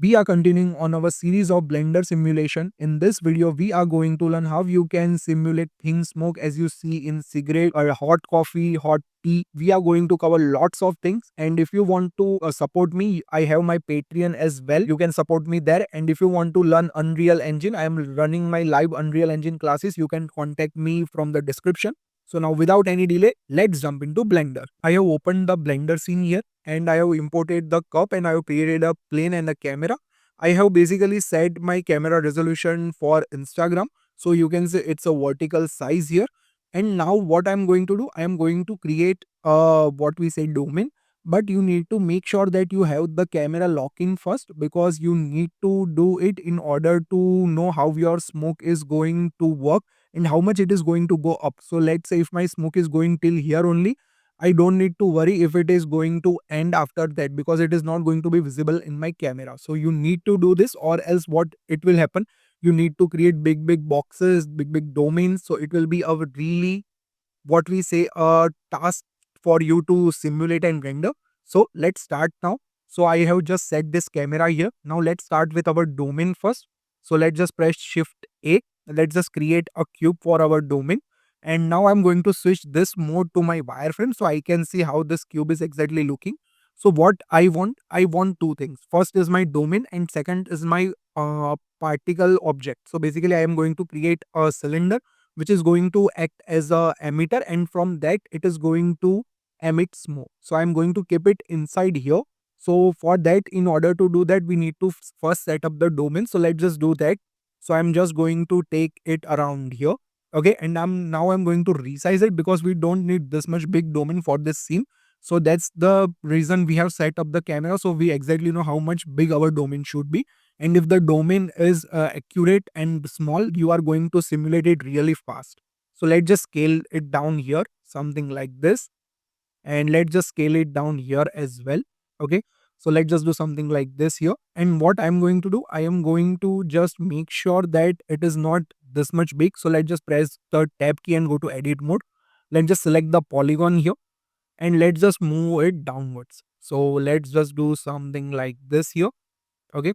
We are continuing on our series of Blender simulation. In this video, we are going to learn how you can simulate thin smoke as you see in cigarette or hot coffee, hot tea. We are going to cover lots of things. And if you want to support me, I have my Patreon as well. You can support me there. And if you want to learn Unreal Engine, I am running my live Unreal Engine classes. You can contact me from the description. So now without any delay, let's jump into Blender. I have opened the Blender scene here and I have imported the cup and I have created a plane and a camera. I have basically set my camera resolution for Instagram. So you can say it's a vertical size here. And now what I'm going to do, I am going to create what we say domain. But you need to make sure that you have the camera lock-in first because you need to do it in order to know how your smoke is going to work and how much it is going to go up. So let's say if my smoke is going till here only, I don't need to worry if it is going to end after that because it is not going to be visible in my camera. So you need to do this or else what it will happen, you need to create big boxes, big domains. So it will be a really what we say a task for you to simulate and render. So let's start now. So I have just set this camera here. Now let's start with our domain first. So let's just press Shift A. Let's just create a cube for our domain. And now I'm going to switch this mode to my wireframe so I can see how this cube is exactly looking. So what I want two things. First is my domain and second is my particle object. So basically I am going to create a cylinder which is going to act as a emitter, and from that it is going to emit smoke. So I'm going to keep it inside here. So for that, in order to do that, we need to first set up the domain. So let's just do that. So I'm just going to take it around here. Okay, and I'm going to resize it because we don't need this much big domain for this scene. So that's the reason we have set up the camera. So we exactly know how much big our domain should be. And if the domain is accurate and small, you are going to simulate it really fast. So let's just scale it down here, something like this. And let's just scale it down here as well. Okay. So let's just do something like this here. And what I'm going to do, I am going to just make sure that it is not this much big. So let's just press the tab key and go to edit mode. Let's just select the polygon here and let's just move it downwards. So let's just do something like this here. Okay,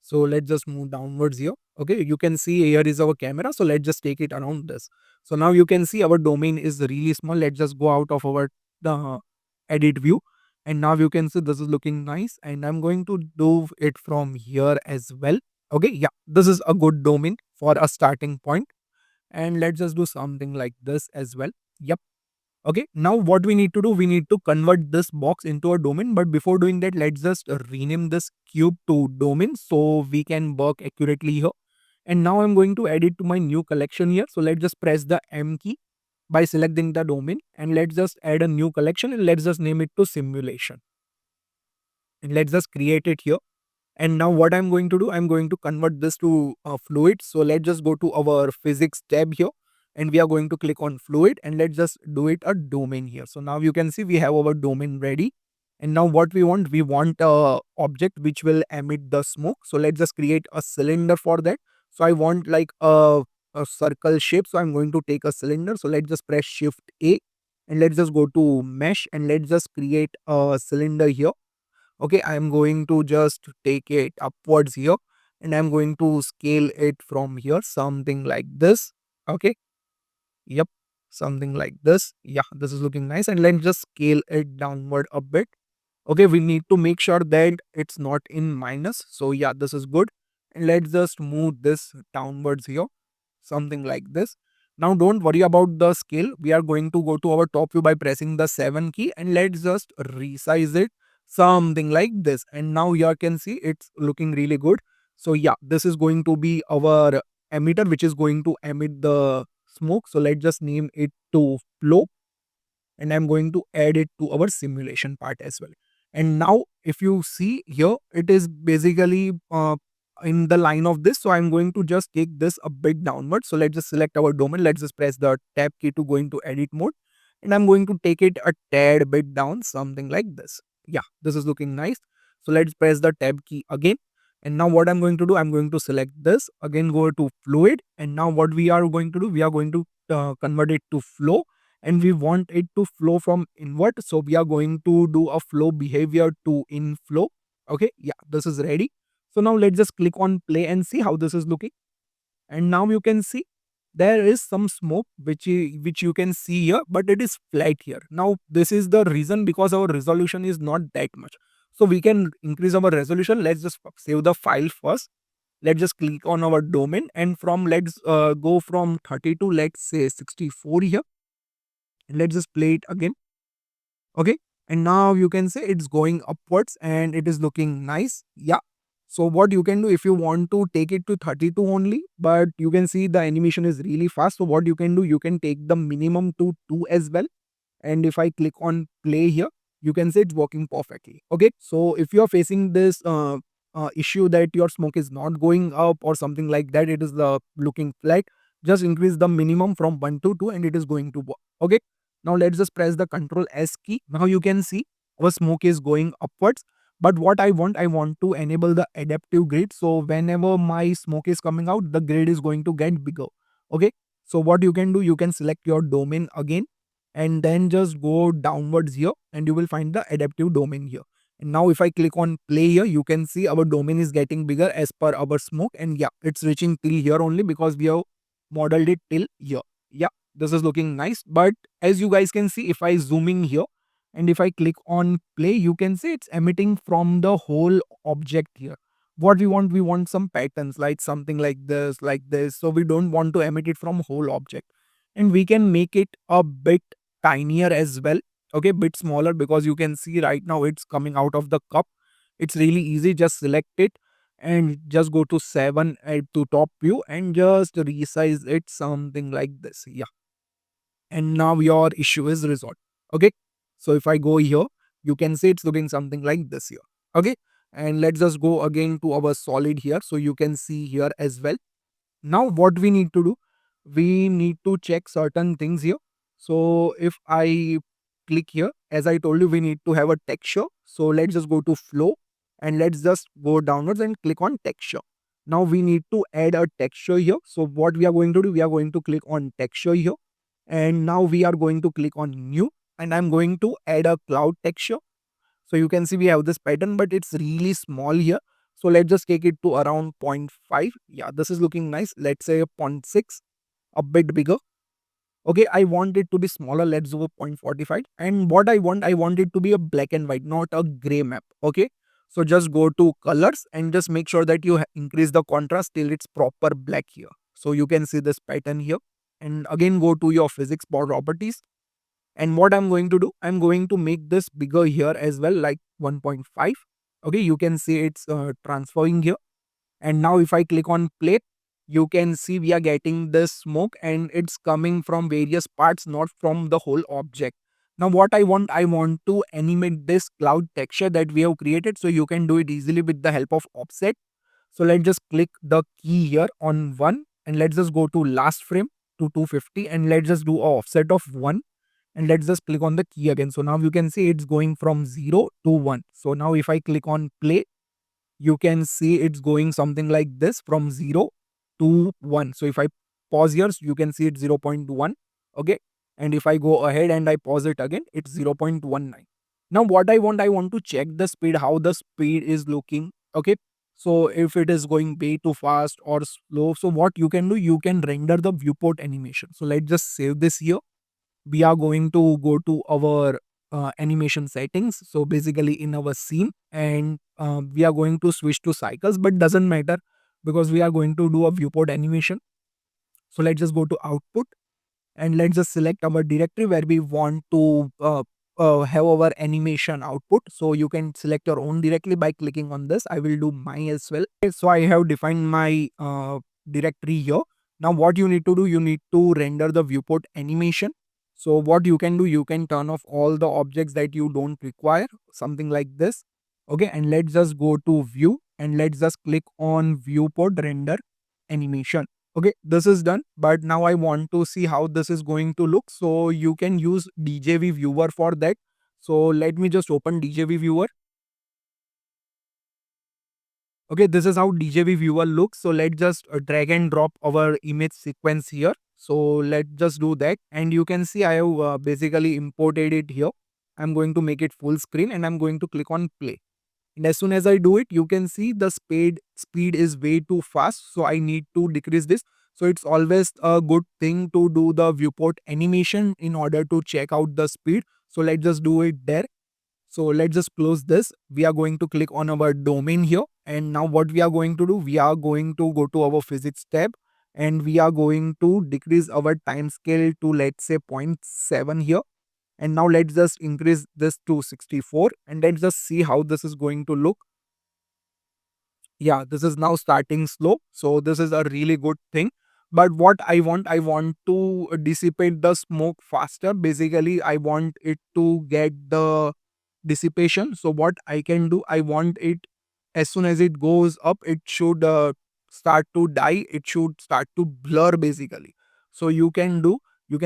so let's just move downwards here. Okay, you can see here is our camera. So let's just take it around this. So now you can see our domain is really small. Let's just go out of our edit view. And now you can see this is looking nice. And I'm going to do it from here as well. Okay, yeah, this is a good domain for a starting point. And let's just do something like this as well. Yep. Okay, now what we need to do, we need to convert this box into a domain. But before doing that, let's just rename this cube to domain so we can work accurately here. And now I'm going to add it to my new collection here. So let's just press the M key by selecting the domain and let's just add a new collection and let's just name it to simulation. And let's just create it here. And now what I'm going to do, I'm going to convert this to fluid. So let's just go to our physics tab here and we are going to click on fluid and let's just do it a domain here. So now you can see we have our domain ready. And now what we want a object which will emit the smoke. So let's just create a cylinder for that. So I want like a circle shape. So I'm going to take a cylinder. So let's just press Shift A and let's just go to mesh and let's just create a cylinder here. Okay, I'm going to just take it upwards here and I'm going to scale it from here, something like this. Okay, yep, something like this. Yeah, this is looking nice. And let's just scale it downward a bit. Okay, we need to make sure that it's not in minus. So yeah, this is good. And let's just move this downwards here, something like this. Now don't worry about the scale. We are going to go to our top view by pressing the 7 key and let's just resize it something like this. And now you can see it's looking really good. So yeah, this is going to be our emitter which is going to emit the smoke. So let's just name it to flow and I'm going to add it to our simulation part as well. And now if you see here, it is basically in the line of this. So I'm going to just take this a bit downward. So let's just select our domain. Let's just press the tab key to go into edit mode. And I'm going to take it a tad bit down, something like this. Yeah, this is looking nice. So let's press the tab key again. And now what I'm going to do, I'm going to select this again, go to fluid. And now what we are going to do, we are going to convert it to flow and we want it to flow from inward. So we are going to do a flow behavior to inflow. Okay, yeah, this is ready. So now let's just click on play and see how this is looking. And now you can see there is some smoke which you can see here, but it is flat here. Now this is the reason, because our resolution is not that much. So we can increase our resolution. Let's just save the file first. Let's just click on our domain, and from let's go from 32, let's say 64 here, and let's just play it again. Okay, and now you can say it's going upwards and it is looking nice. Yeah. So what you can do, if you want to take it to 32 only, but you can see the animation is really fast. So what you can do, you can take the minimum to 2 as well. And if I click on play here, you can see it's working perfectly. Okay, so if you are facing this issue that your smoke is not going up or something like that, it is looking flat, just increase the minimum from 1 to 2 and it is going to work. Okay, now let's just press the Ctrl S key. Now you can see our smoke is going upwards. But what I want to enable the adaptive grid. So whenever my smoke is coming out, the grid is going to get bigger. Okay, so what you can do, you can select your domain again and then just go downwards here and you will find the adaptive domain here. And now if I click on play here, you can see our domain is getting bigger as per our smoke, and yeah, it's reaching till here only because we have modeled it till here. Yeah, this is looking nice. But as you guys can see, if I zoom in here and if I click on play, you can see it's emitting from the whole object here. What we want some patterns like something like this, like this. So we don't want to emit it from whole object, and we can make it a bit tinier as well. Okay, bit smaller, because you can see right now it's coming out of the cup. It's really easy. Just select it and just go to 7 to top view and just resize it something like this. Yeah, and now your issue is resolved. Okay, so if I go here, you can see it's looking something like this here. Okay, and let's just go again to our solid here, so you can see here as well. Now what we need to do, we need to check certain things here. So if I click here, as I told you, we need to have a texture. So let's just go to flow and let's just go downwards and click on texture. Now we need to add a texture here. So what we are going to do, we are going to click on texture here, and now we are going to click on new, and I'm going to add a cloud texture. So you can see we have this pattern, but it's really small here. So let's just take it to around 0.5. Yeah, this is looking nice. Let's say 0.6, a bit bigger. Okay, I want it to be smaller. Let's do a 0.45. And what I want it to be a black and white, not a gray map. Okay, so just go to colors and just make sure that you increase the contrast till it's proper black here. So you can see this pattern here. And again, go to your physics properties. And what I'm going to do, I'm going to make this bigger here as well, like 1.5. Okay, you can see it's transferring here. And now if I click on play, you can see we are getting this smoke and it's coming from various parts, not from the whole object. Now what I want to animate this cloud texture that we have created. So you can do it easily with the help of offset. So let's just click the key here on 1 and let's just go to last frame to 250 and let's just do a offset of 1, and let's just click on the key again. So now you can see it's going from 0 to 1. So now if I click on play, you can see it's going something like this from 0 to 1. So if I pause here, you can see it's 0.1. Okay, and if I go ahead and I pause it again, it's 0.19. Now what I want to check the speed, how the speed is looking. Okay, so if it is going way too fast or slow, so what you can do, you can render the viewport animation. So let's just save this here. We are going to go to our animation settings. So basically in our scene, and we are going to switch to cycles, but doesn't matter because we are going to do a viewport animation. So let's just go to output and let's just select our directory where we want to have our animation output. So you can select your own directly by clicking on this. I will do mine as well. Okay, so I have defined my directory here. Now what you need to do, you need to render the viewport animation. So what you can do, you can turn off all the objects that you don't require, something like this. Okay, and let's just go to view and let's just click on viewport render animation. Okay, this is done, but now I want to see how this is going to look. So you can use DJV viewer for that. So let me just open DJV viewer. Okay, this is how DJV viewer looks. So let's just drag and drop our image sequence here. So let's just do that. And you can see I have basically imported it here. I'm going to make it full screen and I'm going to click on play. And as soon as I do it, you can see the speed is way too fast. So I need to decrease this. So it's always a good thing to do the viewport animation in order to check out the speed. So let's just do it there. So let's just close this. We are going to click on our domain here. And now what we are going to do, we are going to go to our physics tab and we are going to decrease our time scale to, let's say, 0.7 here. And now let's just increase this to 64 and let's just see how this is going to look. Yeah, this is now starting slow. So this is a really good thing. But what I want to dissipate the smoke faster. Basically, I want it to get the dissipation. So what I can do, I want it as soon as it goes up, it should start to die. It should start to blur basically. So you can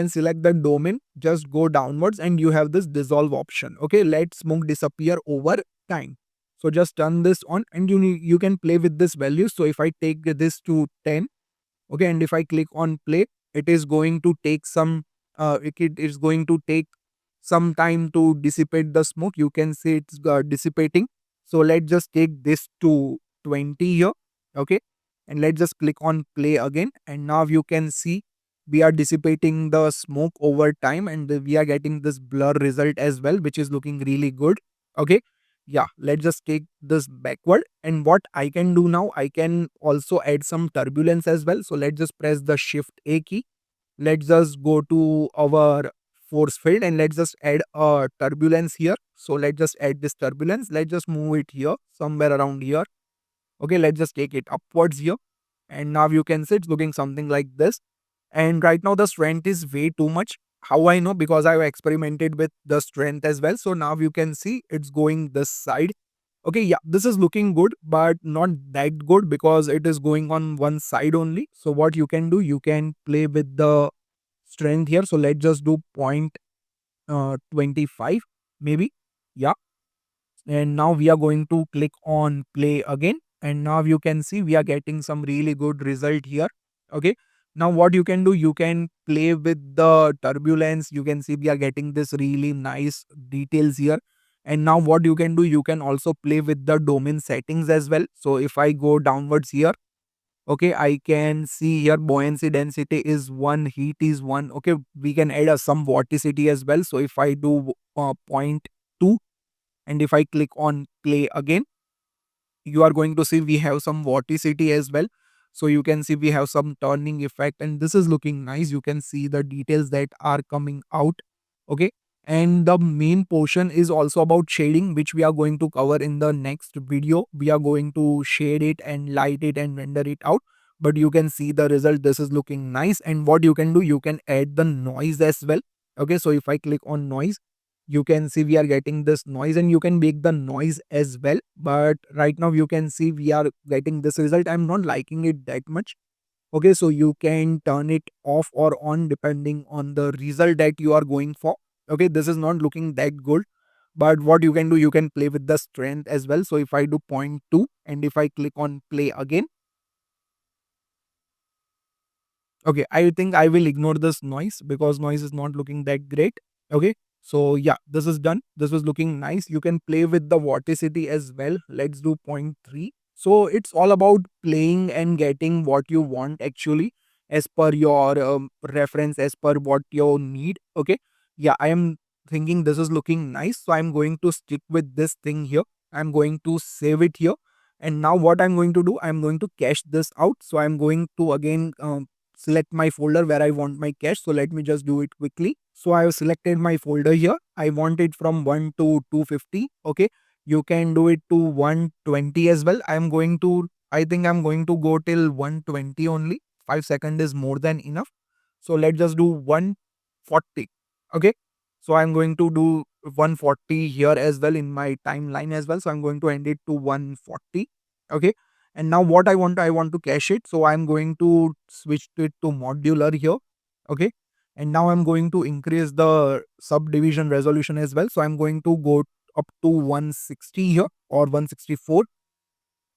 select the domain, just go downwards and you have this dissolve option. Okay, let smoke disappear over time. So just turn this on and you can play with this value. So if I take this to 10, okay, and if I click on play, it is going to take some it is going to take some time to dissipate the smoke. You can see it's dissipating. So let's just take this to 20 here. Okay, and let's just click on play again, and now you can see we are dissipating the smoke over time and we are getting this blur result as well, which is looking really good. Okay, yeah, let's just take this backward. And what I can do now, I can also add some turbulence as well. So let's just press the shift A key. Let's just go to our force field and let's just add a turbulence here. So let's just add this turbulence. Let's just move it here, somewhere around here. Okay, let's just take it upwards here. And now you can see it's looking something like this. And right now the strength is way too much. How I know? Because I've experimented with the strength as well. So now you can see it's going this side. Okay, yeah, this is looking good, but not that good because it is going on one side only. So what you can do, you can play with the strength here. So let's just do 0.25 maybe. Yeah, and now we are going to click on play again, and now you can see we are getting some really good result here. Okay, now what you can do, you can play with the turbulence. You can see we are getting this really nice details here. And now what you can do, you can also play with the domain settings as well. So if I go downwards here, okay, I can see here buoyancy density is 1, heat is 1. Okay, we can add some vorticity as well. So if I do zero point 0.2 and if I click on play again, you are going to see we have some vorticity as well. So you can see we have some turning effect and this is looking nice. You can see the details that are coming out. Okay, and the main portion is also about shading, which we are going to cover in the next video. We are going to shade it and light it and render it out, but you can see the result. This is looking nice. And what you can do, you can add the noise as well. Okay, so if I click on noise, you can see we are getting this noise and you can make the noise as well. But right now you can see we are getting this result. I'm not liking it that much. Okay, so you can turn it off or on depending on the result that you are going for. Okay, this is not looking that good. But what you can do, you can play with the strength as well. So if I do 0.2 and if I click on play again, okay, I think I will ignore this noise because noise is not looking that great. Okay, so yeah, this is done. This was looking nice. You can play with the vorticity as well. Let's do 0.3. So it's all about playing and getting what you want actually as per your reference, as per what you need. Okay, yeah, I am thinking this is looking nice. So I'm going to stick with this thing here. I'm going to save it here. And now what I'm going to do, I'm going to cache this out. So I'm going to again select my folder where I want my cache. So let me just do it quickly. So I have selected my folder here. I want it from 1 to 250. Okay. You can do it to 120 as well. I think I'm going to go till 120 only. 5 seconds is more than enough. So let's just do 140. Okay. So I'm going to do 140 here as well in my timeline as well. So I'm going to end it to 140. Okay. And now what I want to cache it. So I'm going to switch it to modular here. Okay. And now I'm going to increase the subdivision resolution as well. So I'm going to go up to 160 here or 164.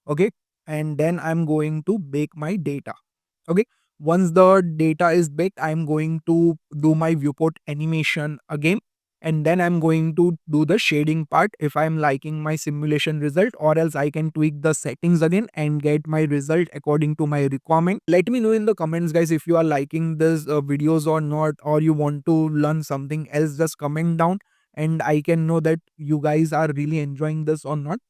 Okay. And then I'm going to bake my data. Okay. Once the data is baked, I'm going to do my viewport animation again. and then I'm going to do the shading part if I'm liking my simulation result, or else I can tweak the settings again and get my result according to my requirement. Let me know in the comments guys if you are liking this videos or not, or you want to learn something else. Just comment down and I can know that you guys are really enjoying this or not.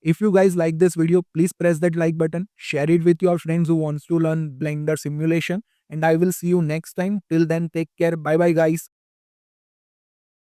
If you guys like this video, please press that like button, share it with your friends who wants to learn Blender simulation, and I will see you next time. Till then, take care. Bye bye guys.